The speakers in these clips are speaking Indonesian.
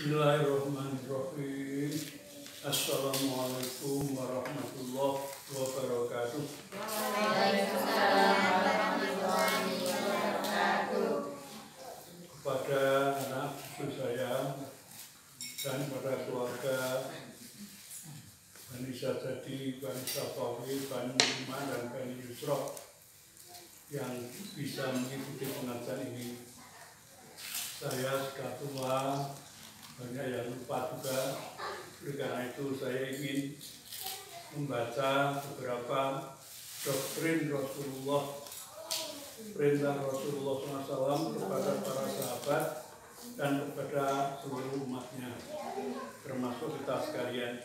Bismillahirrahmanirrahim. Assalamualaikum warahmatullahi wabarakatuh. Waalaikumsalam warahmatullahi wabarakatuh. Kepada anak cucu saya dan pada keluarga Bani Sajadi, Bani Safawi, Bani Iman, dan Bani Yusra yang bisa mengikuti pengajian ini. Saya sudah tua, banyak yang lupa juga. Oleh karena itu saya ingin membaca beberapa doktrin Rasulullah, perintah Rasulullah SAW kepada para sahabat dan kepada seluruh umatnya, termasuk kita sekalian.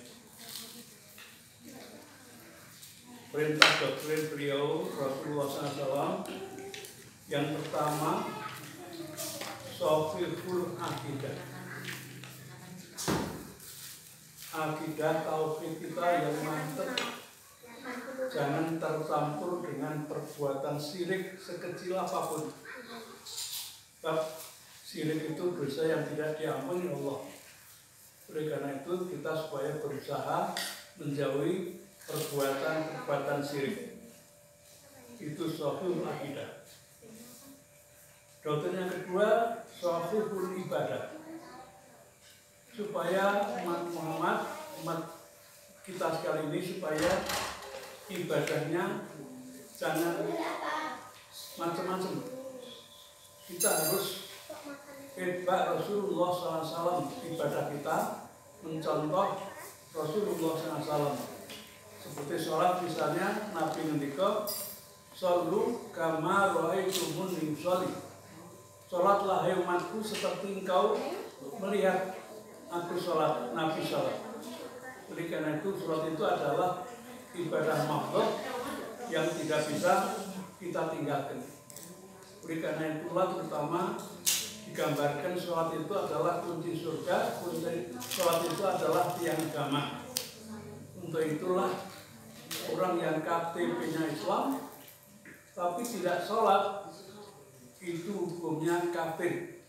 Perintah doktrin beliau Rasulullah SAW yang pertama, Shafihul akidah. Akidah tauhid kita yang mantap, jangan tercampur dengan perbuatan syirik sekecil apapun. Sebab syirik itu dosa yang tidak diampuni Allah. Oleh karena itu kita supaya berusaha menjauhi perbuatan syirik. Itu shafihul akidah. Doktrin yang kedua, shafihul ibadah. Supaya umat Muhammad, umat kita sekali ini, supaya ibadahnya jangan macam-macam. Kita harus itba' Rasulullah SAW, ibadah kita mencontoh Rasulullah SAW. Seperti sholat misalnya, Nabi ngendika, "Shollu kama ra'aitumuni usolli." Sholatlah hai umatku seperti engkau melihat aku sholat, Nabi sholat. Oleh karena itu sholat itu adalah ibadah makhluk yang tidak bisa kita tinggalkan. Oleh karena itulah terutama digambarkan sholat itu adalah kunci surga, kunci sholat itu adalah tiang agama. Untuk itulah orang yang KTP-nya Islam tapi tidak sholat itu hukumnya kafir.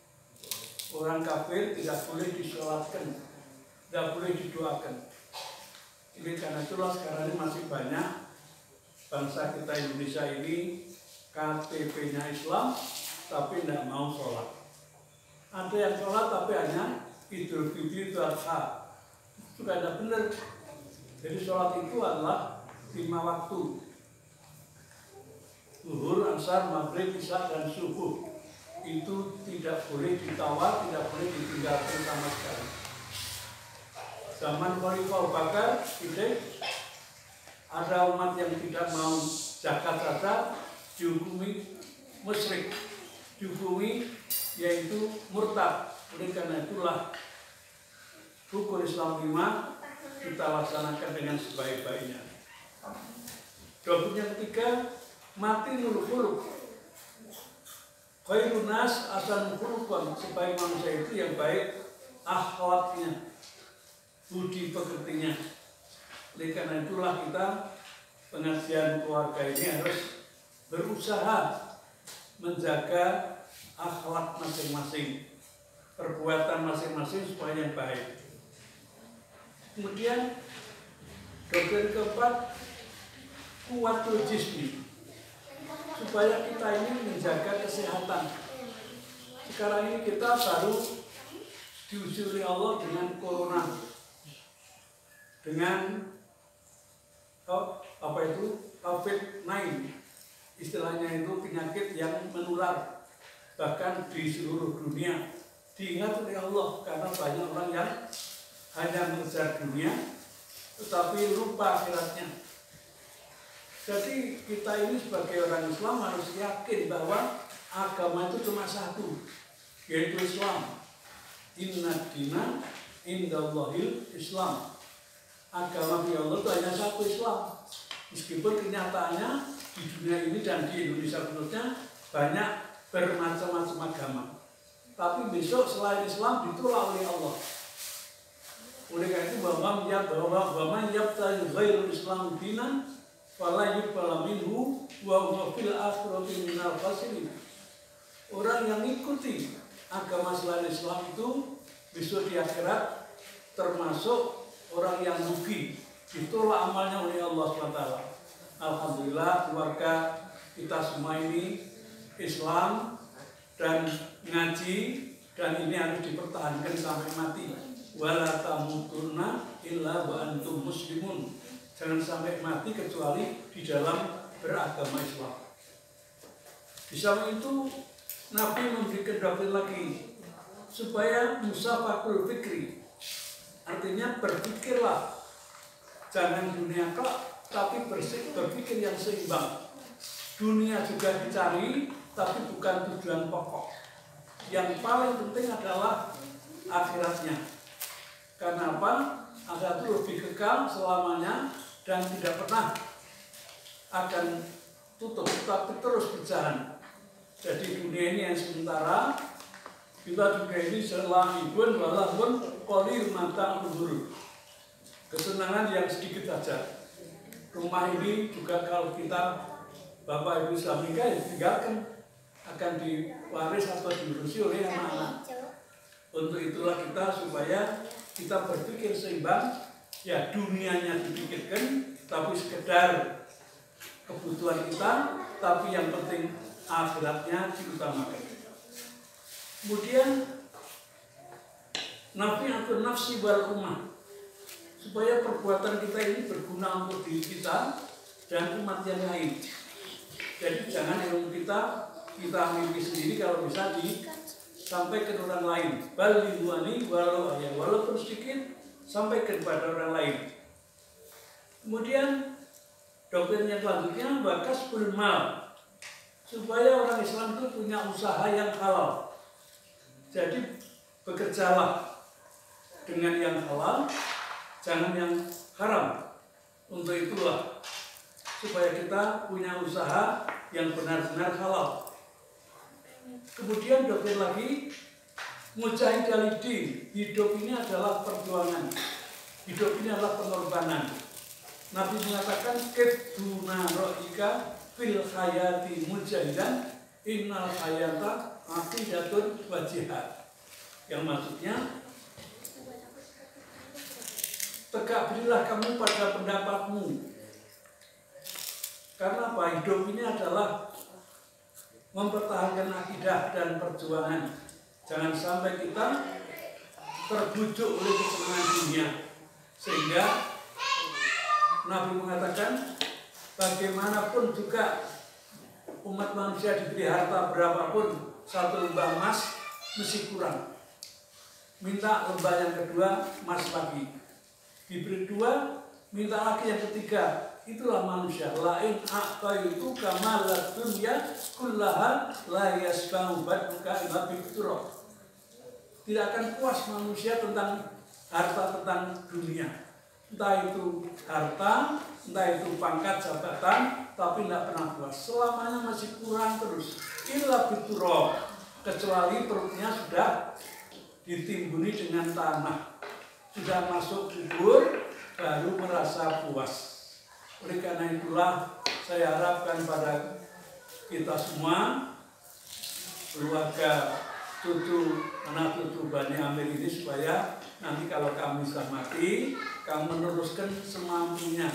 Orang kafir tidak boleh disolatkan, tidak boleh didoakan. Oleh karena itulah sekarang ini masih banyak bangsa kita Indonesia ini KTP-nya Islam tapi tidak mau sholat. Ada yang sholat tapi hanya Idul Fitri, Idul Adha. Itu tidak benar. Jadi sholat itu adalah 5 waktu. Zuhur, Asar, Maghrib, Isya, dan Subuh. Itu tidak boleh ditawar, tidak boleh ditinggalkan sama sekali. Zaman Khalifah Abu Bakar, ada umat yang tidak mau zakat saja dihukumi musyrik, dihukumi yaitu murtad. Oleh karena itulah rukun Islam 5 kita laksanakan dengan sebaik-baiknya. Doktrin yang ketiga, mati nurul. Khairun nas asan khuluqan, sebaik manusia itu yang baik akhlaknya, budi pekertinya. Oleh karena itulah kita pengajian keluarga ini harus berusaha menjaga akhlak masing-masing, perbuatan masing-masing supaya yang baik. Kemudian doktrin keempat, kuwatul jismi, supaya kita ini menjaga kesehatan. Sekarang ini kita baru diuji oleh Allah dengan corona, dengan COVID-19, istilahnya itu penyakit yang menular bahkan di seluruh dunia. Diingat oleh Allah karena banyak orang yang hanya mengejar dunia tetapi lupa akhiratnya. Jadi kita ini sebagai orang Islam harus yakin bahwa agama itu cuma satu, yaitu Islam. Inna dina indallahil Islam. Agama di Allah itu hanya satu, Islam. Meskipun kenyataannya di dunia ini dan di Indonesia khususnya banyak bermacam-macam agama. Tapi besok selain Islam ditolak oleh Allah. Oleh karena itu bahwa yabtaghi ghairul Islam dinan fala yuqbal minhu wa huwa fil akhirati minal khasirin. Orang yang mengikuti agama selain Islam itu besok di akhirat termasuk orang yang rugi, ditolak amalnya oleh Allah SWT. Alhamdulillah keluarga kita semua ini Islam dan ngaji, dan ini harus dipertahankan sampai mati. Wala tamutunna illa wa antum muslimun. Jangan sampai mati kecuali di dalam beragama Islam. Di samping itu Nabi memberikan doktrin lagi supaya musafakul fikri, artinya berpikirlah jangan dunia kelak, tapi berpikir yang seimbang. Dunia juga dicari, tapi bukan tujuan pokok. Yang paling penting adalah akhiratnya. Karena apa? Akhirat itu lebih kekal selamanya dan tidak pernah akan tutup, tapi terus berjalan. Jadi dunia ini yang sementara, kita juga ini selahibun walahun qalil mata luhur. Kesenangan yang sedikit saja. Rumah ini juga kalau kita Bapak Ibu sudah menikah ya tinggalkan, akan diwaris atau diurusi oleh anak-anak. Untuk itulah kita supaya kita berpikir seimbang, ya dunianya dipikirkan, tapi sekedar kebutuhan kita, tapi yang penting akhiratnya diutamakan. Kemudian nafi atau nafsi wal ummah, supaya perbuatan kita ini berguna untuk diri kita dan umat yang lain. Jadi jangan ilmu kita miliki sendiri, kalau bisa disampaikan orang lain. Ballighuani walaupun sedikit, sampaikan kepada orang lain. Kemudian doktrin yang selanjutnya bakas mal, supaya orang Islam itu punya usaha yang halal. Jadi bekerjalah dengan yang halal, jangan yang haram. Untuk itulah supaya kita punya usaha yang benar-benar halal. Kemudian doktrin lagi mujahid alidin, hidup ini adalah perjuangan, hidup ini adalah pengorbanan. Nabi mengatakan keduna ro'ika fil hayati mujahidan innal hayata aqidatun wa jihad. Yang maksudnya tegak berilah kamu pada pendapatmu. Karena apa? Hidup ini adalah mempertahankan akidah dan perjuangan. Jangan sampai kita terbujuk oleh kesenangan dunia. Sehingga Nabi mengatakan bagaimanapun juga umat manusia diberi harta berapapun, satu lembah emas mesti kurang. Minta lembah yang kedua, emas lagi. Diberi dua, minta lagi yang ketiga. Itulah manusia. Lain aqaitu kama la dunya kullaha la yasba'u badruka illa biturah. Tidak akan puas manusia tentang harta, tentang dunia. Entah itu harta, entah itu pangkat, jabatan, tapi tidak pernah puas. Selamanya masih kurang terus. Illa biturah, kecuali perutnya sudah ditimbuni dengan tanah, sudah masuk kubur, baru merasa puas. Oleh karena itulah saya harapkan pada kita semua, keluarga cucu, anak cucu Bani Amir ini, supaya nanti kalau kamu sudah mati, kamu meneruskan semampunya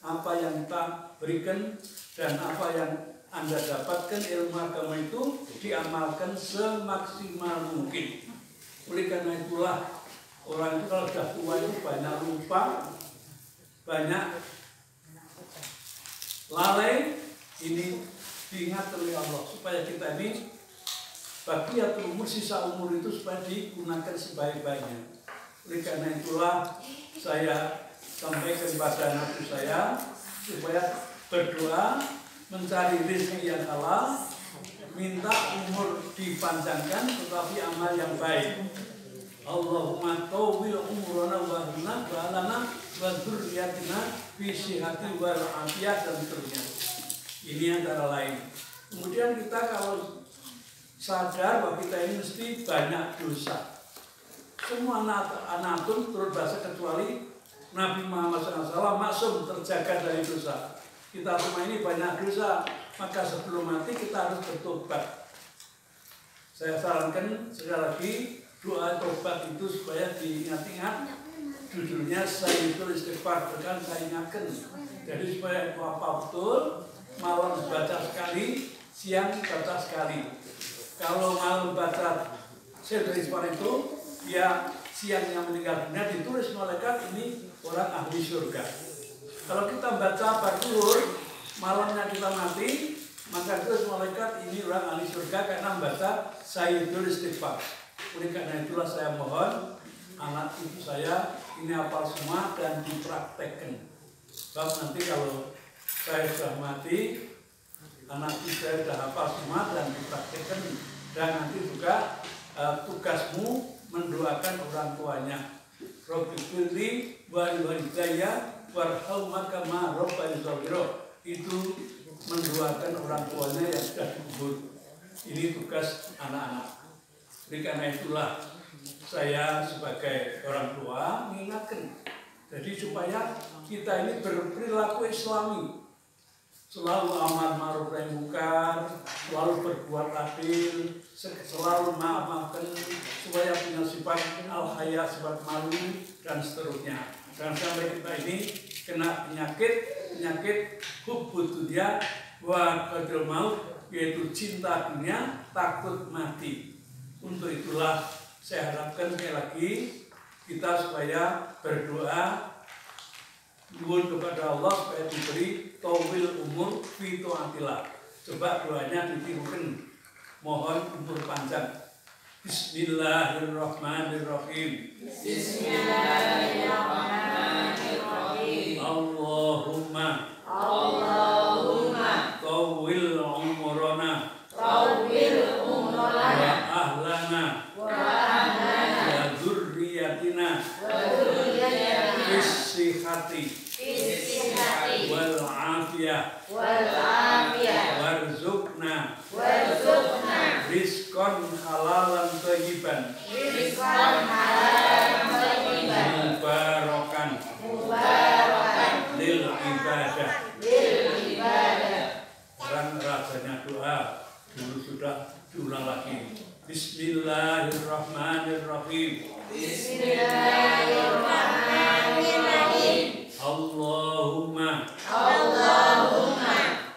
apa yang kita berikan dan apa yang Anda dapatkan ilmu agama itu diamalkan semaksimal mungkin. Oleh karena itulah orang itu kalau sudah tua itu banyak lupa, banyak lalai. Ini diingat oleh Allah supaya kita ini bagiatul umur, sisa umur itu supaya digunakan sebaik-baiknya. Oleh karena itulah saya sampaikan kepada anak saya supaya berdoa mencari rezeki yang halal, minta umur dipanjangkan tetapi amal yang baik. Allahumma tawwil umurana wa hina wa lana wa dzurriyyatina fi sihhati wal afiyah, dan seterusnya. Ini antara lain. Kemudian kita kalau sadar bahwa kita ini mesti banyak dosa. Semua anak turut bahasa kecuali Nabi Muhammad SAW maksum terjaga dari dosa. Kita semua ini banyak dosa, maka sebelum mati kita harus bertobat. Saya sarankan sekali lagi, doa tobat itu supaya diingat-ingat. Judulnya Sayyidul Istighfar, kan saya ingatkan. Jadi supaya itu apa betul, malam baca sekali, siang baca sekali. Kalau malam baca Sayyidul Istighfar itu, ya siang yang meninggal dunia ditulis malaikat ini orang ahli surga. Kalau kita baca Fathur, malamnya kita mati, maka ditulis malaikat ini orang ahli surga karena membaca Sayyidul Istighfar. Oleh karena itulah saya mohon anak ibu saya ini hafal semua dan dipraktekkan. Sebab nanti kalau saya sudah mati, anak ibu saya sudah hafal semua dan dipraktekkan. Dan nanti juga tugasmu mendoakan orang tuanya. Rabbi firli wa walidayya warhamhuma kama rabbayani shaghira. Itu mendoakan orang tuanya yang sudah dikubur. Ini tugas anak-anak. Oleh karena itulah saya sebagai orang tua mengingatkan. Jadi supaya kita ini berperilaku Islami, selalu amar ma'ruf nahi munkar, selalu berbuat adil, selalu maafkan, supaya punya sifat al-haya, sifat malu dan seterusnya. Dan sampai kita ini kena penyakit hubbud dunya wa qadrul maut, yaitu cinta dunia, takut mati. Untuk itulah saya harapkan sekali lagi kita supaya berdoa mohon kepada Allah supaya diberi tawil umur fi taatillah. Coba doanya ditirukan, mohon umur panjang. Bismillahirrahmanirrahim. Bismillahirrahmanirrahim. Allahumma tawil umurana wa ahlana wa dzurriyyatina bis-sihhati wal afiyah warzuqna rizqan halalan thayyiban mubarakan lil ibadah. Orang rasanya doa dulu sudah diulang lagi. Bismillahirrahmanirrahim. Allahumma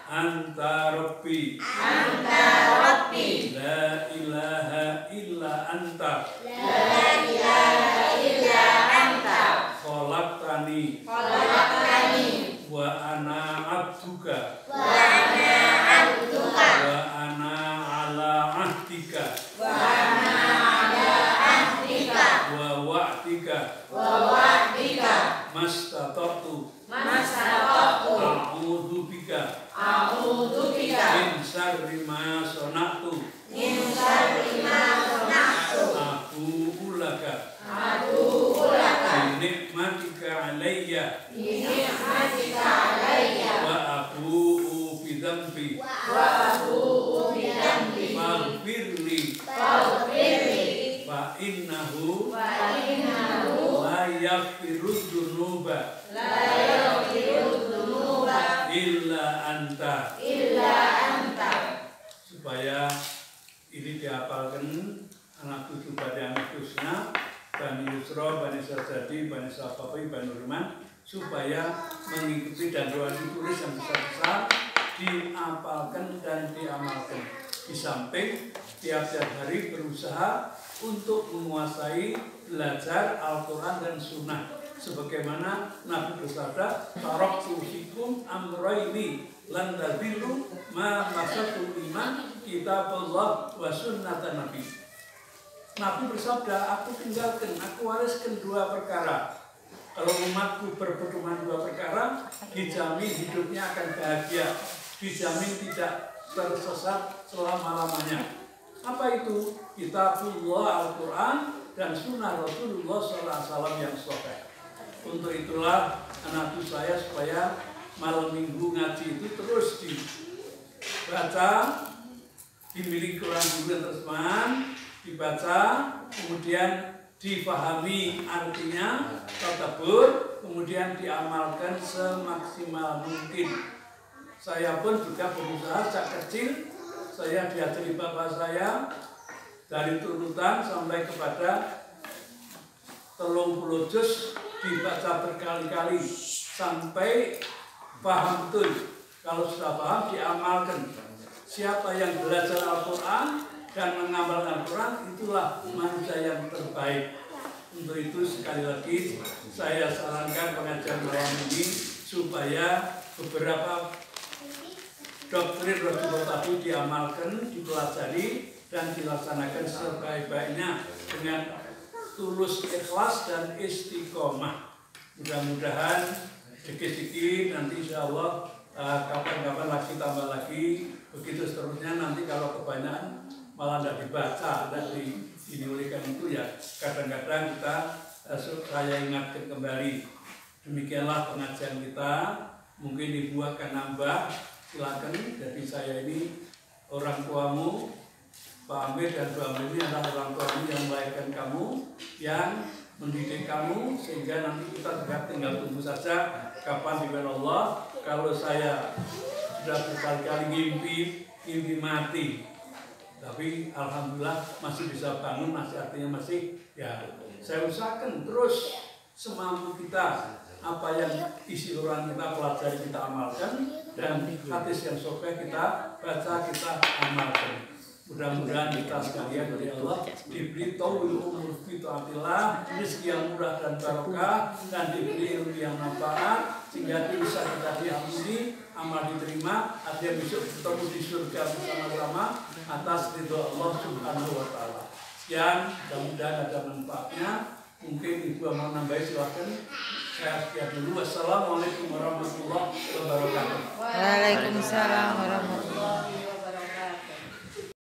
anta rabbi la ilaha illa anta khalaqtani wa ana abduka wa ana ala ahdika wa wa'dika mastata'tu a'udzu bika min syarri ma sana'tu abu'u laka bi ni'matika alayya wa abu'u bi dhanbi faghfirli fa innahu la yaghfirudz dzunuba illa anta. Supaya ini dihafalkan anak cucu Bani Anusna, Bani Yusra, Bani Sajadi, Bani Safawi, Bani Nurman, supaya mengikuti dan doa ditulis yang besar-besar dihafalkan dan diamalkan. Di samping tiap-tiap hari berusaha untuk menguasai belajar Al-Quran dan Sunnah. Sebagaimana Nabi bersabda, taraktu fikum amrayni lan tadillu ma masatul iman kitabullah wa sunnatan Nabi. Nabi bersabda, aku tinggalkan, aku wariskan dua perkara. Kalau umatku berpedoman dua perkara, dijamin hidupnya akan bahagia, dijamin tidak tersesat selama-lamanya. Apa itu? Kitabullah Al-Quran dan Sunnah Rasulullah SAW yang sahih. Untuk itulah anak saya supaya malam minggu ngaji itu terus dibaca, dimiliki Quran juga teman, dibaca, kemudian difahami artinya, tadabbur, kemudian diamalkan semaksimal mungkin. Saya pun juga berusaha sejak kecil, saya diajari bapak saya dari turutan sampai kepada 30 juz dibaca berkali-kali sampai paham betul. Kalau sudah paham diamalkan. Siapa yang belajar Al-Quran dan mengamalkan Al-Quran, itulah manusia yang terbaik. Untuk itu sekali lagi saya sarankan pengajian malam ini supaya beberapa doktrin Rasulullah tadi diamalkan, dipelajari dan dilaksanakan sebaik-baiknya dengan tulus, ikhlas dan istiqomah. Mudah-mudahan sedikit-sedikit nanti insya Allah kapan-kapan lagi tambah lagi, begitu seterusnya. Nanti kalau kebanyakan malah tidak dibaca, tidak dinuliskan itu ya kadang-kadang saya ingatkan kembali. Demikianlah pengajian kita. Mungkin ibu akan nambah, silakan. Jadi saya ini orang tuamu, Pak Amir dan Bu Amir ini adalah orang tuamu yang melahirkan kamu, yang mendidik kamu, sehingga nanti kita tinggal tunggu saja kapan diberkahi Allah. Kalau saya sudah berkali-kali ngimpi mati, tapi alhamdulillah masih bisa bangun, artinya masih ya. Saya usahakan terus semampu kita, apa yang isi Quran kita pelajari, kita amalkan, dan hadis yang sahih kita baca, kita amalkan. Mudah-mudahan kita sekalian dari Allah diberi taufik umur fi taatillah, rezeki yang murah dan barokah, dan diberi ilmu yang manfaat sehingga bisa kita diampuni, amal diterima, artinya besok bertemu di surga bersama-sama atas ridho Allah Subhanahu wa taala. Sekian, mudah-mudahan ada manfaatnya. Mungkin ibu mau nambahin, silakan. Saya sekian dulu. Wassalamualaikum warahmatullahi wabarakatuh. Waalaikumsalam warahmatullahi wabarakatuh.